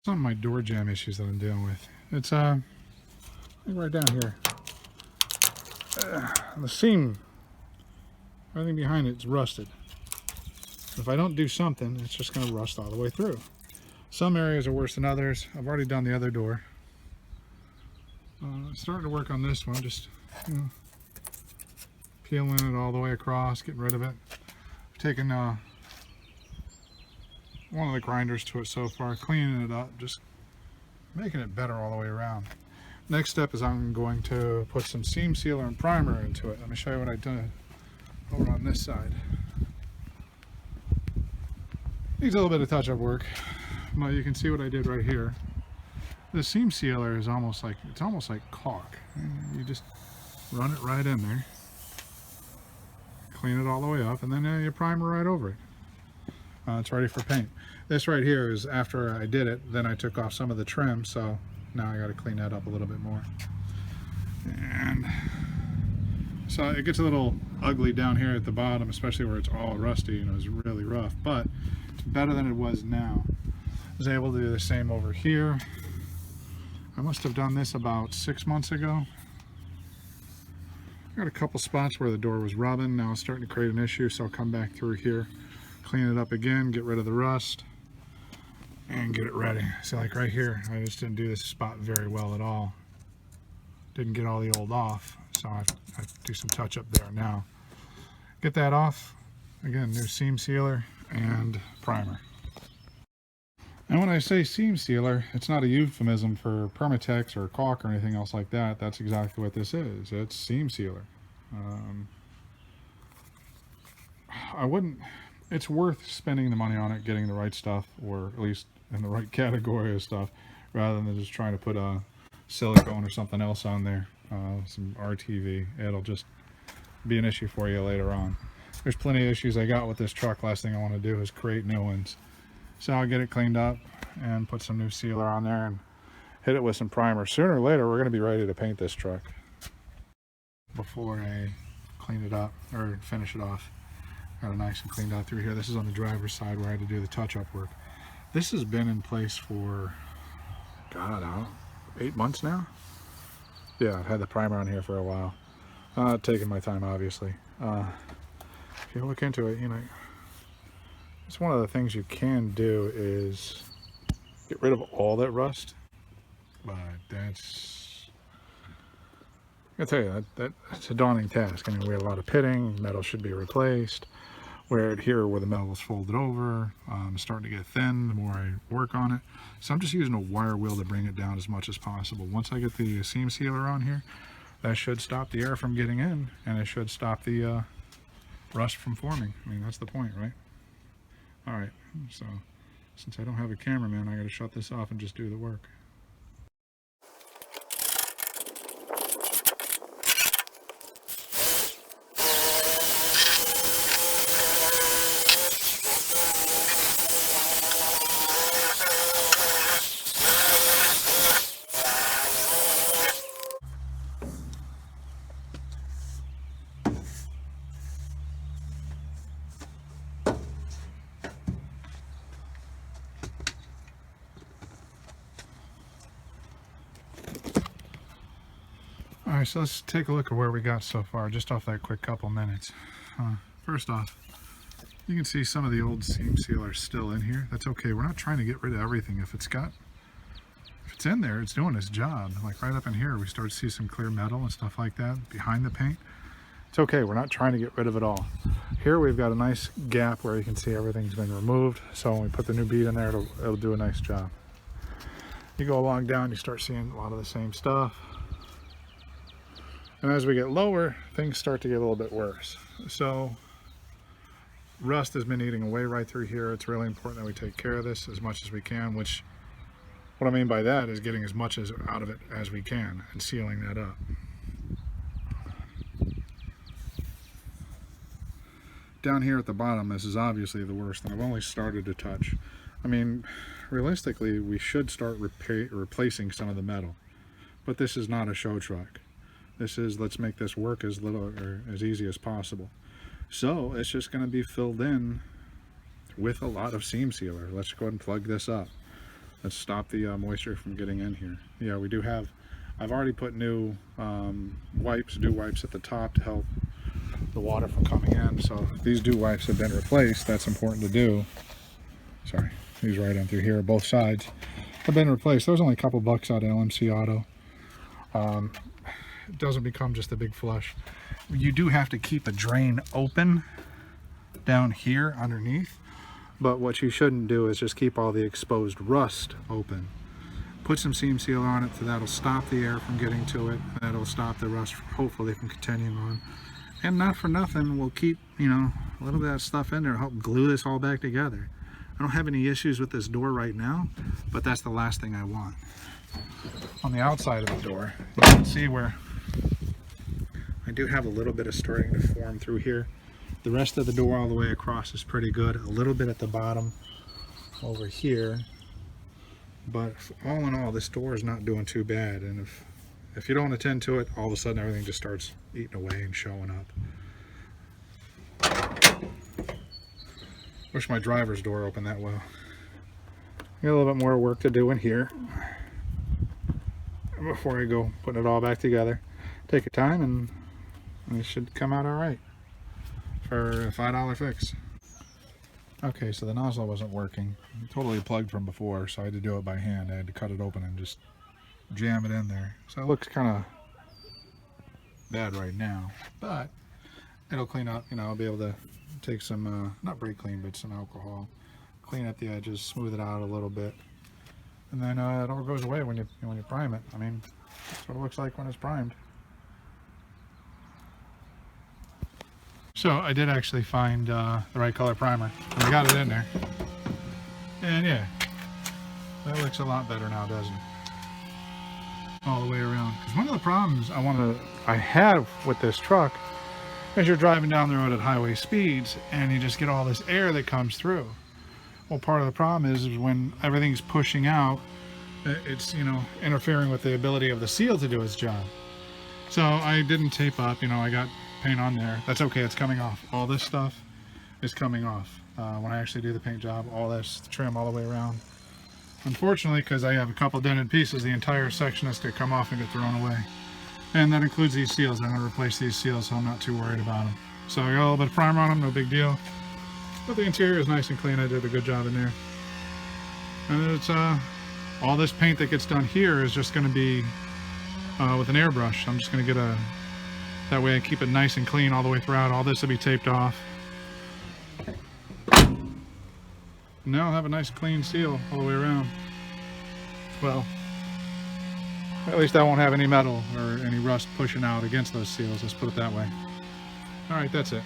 Some of my door jamb issues that I'm dealing with. It's right down here. The seam, everything behind it's rusted. If I don't do something, it's just going to rust all the way through. Some areas are worse than others. I've already done the other door. Starting to work on this one, just peeling it all the way across, getting rid of it. I've taken one of the grinders to it so far, cleaning it up, just making it better all the way around. Next step is I'm going to put some seam sealer and primer into it. Let me show you what I've done over on this side. Needs a little bit of touch-up work, but you can see what I did right here. The seam sealer is almost like caulk. You just run it right in there, clean it all the way up, and then you primer right over it. It's ready for paint. This right here is after I did it, then I took off some of the trim, so now I got to clean that up a little bit more. And so it gets a little ugly down here at the bottom, especially where it's all rusty and it was really rough, but it's better than it was now. I was able to do the same over here. I must have done this about 6 months ago. I got a couple spots where the door was rubbing. Now it's starting to create an issue, so I'll come back through here, clean it up again, get rid of the rust, and get it ready. So like right here, I just didn't do this spot very well at all. Didn't get all the old off, so I have to do some touch up there now. Get that off. Again, new seam sealer and primer. And when I say seam sealer, it's not a euphemism for Permatex or caulk or anything else like that. That's exactly what this is. It's seam sealer. It's worth spending the money on it, getting the right stuff, or at least in the right category of stuff, rather than just trying to put a silicone or something else on there, some RTV. It'll just be an issue for you later on. There's plenty of issues I got with this truck. Last thing I want to do is create new ones. So I'll get it cleaned up and put some new sealer on there and hit it with some primer. Sooner or later, we're going to be ready to paint this truck. Before I clean it up or finish it off, got it nice and cleaned out through here. This is on the driver's side where I had to do the touch-up work. This has been in place for, God, 8 months now? Yeah, I've had the primer on here for a while. Taking my time, obviously. If you look into it, it's one of the things you can do is get rid of all that rust, but that's, I gotta tell you, that's a daunting task. I mean, we had a lot of pitting, metal should be replaced. Where here where the metal is folded over, it's starting to get thin the more I work on it. So I'm just using a wire wheel to bring it down as much as possible. Once I get the seam sealer on here, that should stop the air from getting in, and it should stop the rust from forming. I mean, that's the point, right? All right, so since I don't have a cameraman, I got to shut this off and just do the work. All right, so let's take a look at where we got so far, just off that quick couple minutes. First off, you can see some of the old seam sealer still in here. That's okay. We're not trying to get rid of everything. If it's in there, it's doing its job. Like right up in here, we start to see some clear metal and stuff like that behind the paint. It's okay. We're not trying to get rid of it all. Here we've got a nice gap where you can see everything's been removed. So when we put the new bead in there, it'll do a nice job. You go along down, you start seeing a lot of the same stuff. And as we get lower, things start to get a little bit worse. So rust has been eating away right through here. It's really important that we take care of this as much as we can, which what I mean by that is getting as much out of it as we can and sealing that up. Down here at the bottom, this is obviously the worst, and I've only started to touch. I mean, realistically, we should start replacing some of the metal, but this is not a show truck. This is, let's make this work as little or as easy as possible. So it's just going to be filled in with a lot of seam sealer. Let's go ahead and plug this up. Let's stop the moisture from getting in here. Yeah, we do have, I've already put new dew wipes at the top to help the water from coming in. So if these dew wipes have been replaced, that's important to do. Sorry, these right in through here, both sides have been replaced. There was only a couple bucks out of LMC Auto. It doesn't become just a big flush. You do have to keep a drain open down here underneath, but what you shouldn't do is just keep all the exposed rust open. Put some seam sealer on it, so that'll stop the air from getting to it. That'll stop the rust, hopefully, from continuing on. And not for nothing, we'll keep, you know, a little bit of stuff in there to help glue this all back together. I don't have any issues with this door right now, but that's the last thing I want. On the outside of the door, you can see where I do have a little bit of starting to form through here. The rest of the door all the way across is pretty good. A little bit at the bottom over here. But all in all, this door is not doing too bad. And if you don't attend to it, all of a sudden everything just starts eating away and showing up. Wish my driver's door opened that well. Got a little bit more work to do in here before I go putting it all back together. Take your time and it should come out all right for a $5 fix. Okay, so the nozzle wasn't working. Totally plugged from before, so I had to do it by hand. I had to cut it open and just jam it in there. So it looks kind of bad right now, but it'll clean up. You know, I'll be able to take some, not brake clean, but some alcohol, clean up the edges, smooth it out a little bit, and then it all goes away when you prime it. I mean, that's what it looks like when it's primed. So I did actually find the right color primer, and I got it in there, and yeah, that looks a lot better now, doesn't it? All the way around. Because one of the problems I have with this truck is you're driving down the road at highway speeds and you just get all this air that comes through. Well, part of the problem is when everything's pushing out, it's, you know, interfering with the ability of the seal to do its job. So I didn't tape up, you know, I got paint on there. That's okay, it's coming off. All this stuff is coming off. When I actually do the paint job, all this trim all the way around. Unfortunately, because I have a couple dented pieces, the entire section has to come off and get thrown away. And that includes these seals. I'm going to replace these seals, so I'm not too worried about them. So I got a little bit of primer on them, no big deal. But the interior is nice and clean. I did a good job in there. And it's all this paint that gets done here is just going to be with an airbrush. I'm just going to get that way I keep it nice and clean all the way throughout. All this will be taped off. Now I'll have a nice clean seal all the way around. Well, at least I won't have any metal or any rust pushing out against those seals, let's put it that way. Alright, that's it.